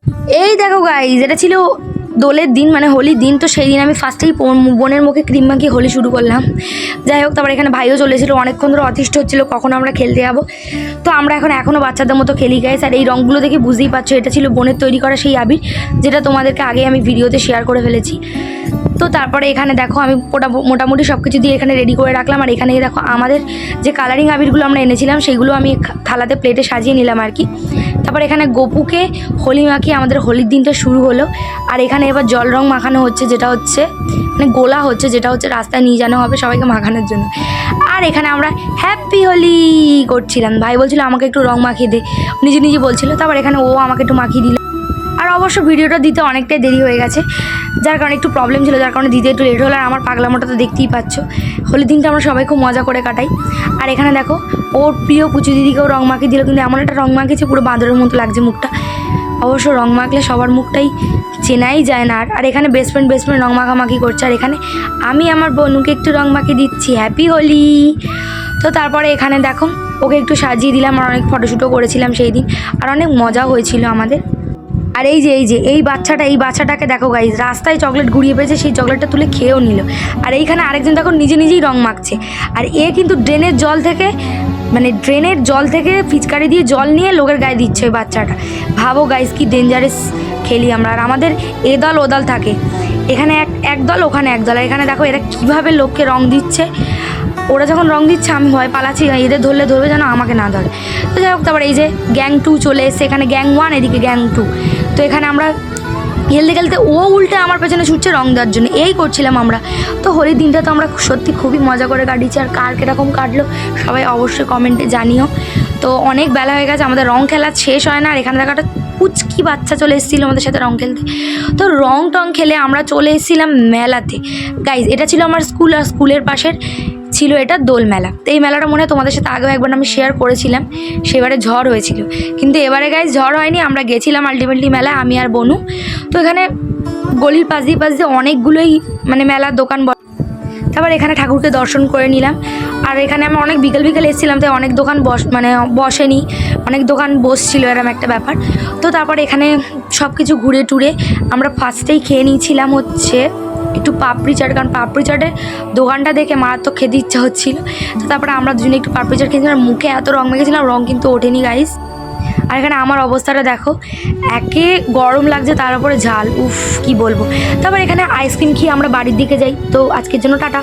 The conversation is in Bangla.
এই দেখো গাইজ, এটা ছিল দোলের দিন, মানে হোলির দিন। তো সেই দিন আমি ফার্স্টেই বোনের মুখে ক্রিম মাখিয়ে হোলি শুরু করলাম। যাই হোক, তারপর এখানে ভাইও চলেছিল, অনেকক্ষণ ধরে অতিষ্ঠ হচ্ছিলো কখন আমরা খেলতে যাবো। তো আমরা এখনও বাচ্চাদের মতো খেলি গাইজ। আর এই রঙগুলো দেখে বুঝতেই পারছো, এটা ছিল বোনের তৈরি করা সেই আবির, যেটা তোমাদেরকে আগে আমি ভিডিওতে শেয়ার করে ফেলেছি। তো তারপরে এখানে দেখো আমি মোটামুটি সব কিছু দিয়ে এখানে রেডি করে রাখলাম। আর এখানে দেখো আমাদের যে কালারিং আবিরগুলো আমরা এনেছিলাম সেইগুলো আমি থালাতে প্লেটে সাজিয়ে নিলাম আর কি। তারপর এখানে গপুকে হোলি মাখিয়ে আমাদের হোলির দিনটা শুরু হলো। আর এখানে এবার জল রং মাখানো হচ্ছে, যেটা হচ্ছে মানে গোলা হচ্ছে, যেটা হচ্ছে রাস্তায় নিয়ে জানো হবে সবাইকে মাখানোর জন্য। আর এখানে আমরা হ্যাপি হোলি করছিলাম। ভাই বলছিল আমাকে একটু রং মাখিয়ে দে, নিজে নিজে বলছিল। তারপর এখানে ও আমাকে একটু মাখিয়ে দিল। আর অবশ্য ভিডিওটা দিতে অনেকটাই দেরি হয়ে গেছে, যার কারণে একটু প্রবলেম ছিল, যার কারণে দিতে একটু লেট হলো। আর আমার পাগলামোটা তো দেখতেই পাচ্ছ। হোলির দিনটা আমরা সবাই খুব মজা করে কাটাই। আর এখানে দেখো ওর প্রিয় পুচু দিদিকেও রং মাখিয়ে দিল, কিন্তু এমন একটা রং মাখিয়েছে পুরো বাঁদরের মতো লাগছে মুখটা। অবশ্য রং মাখলে সবার মুখটাই চেনাই যায় না। আর এখানে বেস্ট ফ্রেন্ড রং মাখামাখি করছে। আর এখানে আমি আমার বোনকে একটু রং মাখিয়ে দিচ্ছি, হ্যাপি হোলি। তো তারপরে এখানে দেখো ওকে একটু সাজিয়ে দিলাম, আর অনেক ফটোশ্যুটও করেছিলাম সেই দিন, আর অনেক মজা হয়েছিল আমাদের। আর এই বাচ্চাটাকে দেখো গাইজ, রাস্তায় চকলেট ঘুরিয়ে পেয়েছে, সেই চকলেটটা তুলে খেয়েও নিল। আর এইখানে আরেকজন দেখো নিজেই রং মাখছে। আর এ কিন্তু ড্রেনের জল থেকে ফিচকারি দিয়ে জল নিয়ে লোকের গায়ে দিচ্ছে ওই বাচ্চাটা। ভাবো গাইজ কি ডেঞ্জারাস খেলি আমরা। আর আমাদের এ দল ও দল থাকে, এখানে এক দল ওখানে এক দল। আর এখানে দেখো এরা কীভাবে লোককে রং দিচ্ছে। ওরা যখন রং দিচ্ছে আমি ভয় পালাচ্ছি, এদের ধরবে যেন আমাকে না ধরে। তো যাই হোক, তারপর এই যে গ্যাং 2 চলে এসছে, এখানে গ্যাং 1 এদিকে গ্যাং 2। তো এখানে আমরা খেলতে ও উল্টে আমার পেছনে ছুটছে রং দেওয়ার জন্য, এই করছিলাম আমরা। তো হোলির দিনটা তো আমরা সত্যি খুবই মজা করে কাটিয়েছি। আর কার কীরকম কাটলো সবাই অবশ্যই কমেন্টে জানিও। তো অনেক বেলা হয়ে গেছে, আমাদের রং খেলা শেষ হয় না। আর এখানে দেখা একটা পুচকি বাচ্চা চলে এসেছিলো আমাদের সাথে রং খেলতে। তো রং টং খেলে আমরা চলে এসেছিলাম মেলাতে গাইজ। এটা ছিল আমার স্কুল, আর স্কুলের পাশের ছিল এটা দোল মেলা। তো এই মেলাটা মনে হয় তোমাদের সাথে আগেও একবার আমি শেয়ার করেছিলাম, সেবারে ঝড় হয়েছিল। কিন্তু এবারে গাইজ ঝড় হয়নি, আমরা গেছিলাম আলটিমেটলি মেলা, আমি আর বনু। তো এখানে গলির পাশ দিয়ে অনেকগুলোই মানে মেলার দোকান। তারপর এখানে ঠাকুরকে দর্শন করে নিলাম। আর এখানে আমি অনেক বিকেল এসেছিলাম, তাই অনেক দোকান বসেনি, অনেক দোকান বসছিল, এরকম একটা ব্যাপার। তো তারপর এখানে সব কিছু ঘুরে টুরে আমরা ফার্স্টেই খেয়ে নিয়েছিলাম হচ্ছে একটু পাপড়ি চাট, কারণ পাপড়ি চাটের দোকানটা দেখে মারাত্মক খেতে ইচ্ছা হচ্ছিল। তো তারপরে আমরা দুজনে একটু পাপড়ি চাট খেয়েছিলাম, মুখে এত রং মেখেছিলাম, রং কিন্তু ওঠেনি গাইস। আর এখানে আমার অবস্থাটা দেখো, একে গরম লাগছে তার উপরে ঝাল, উফ কি বলবো। তারপর এখানে আইসক্রিম খেয়ে আমরা বাড়ির দিকে যাই। তো আজকের জন্য টাটা।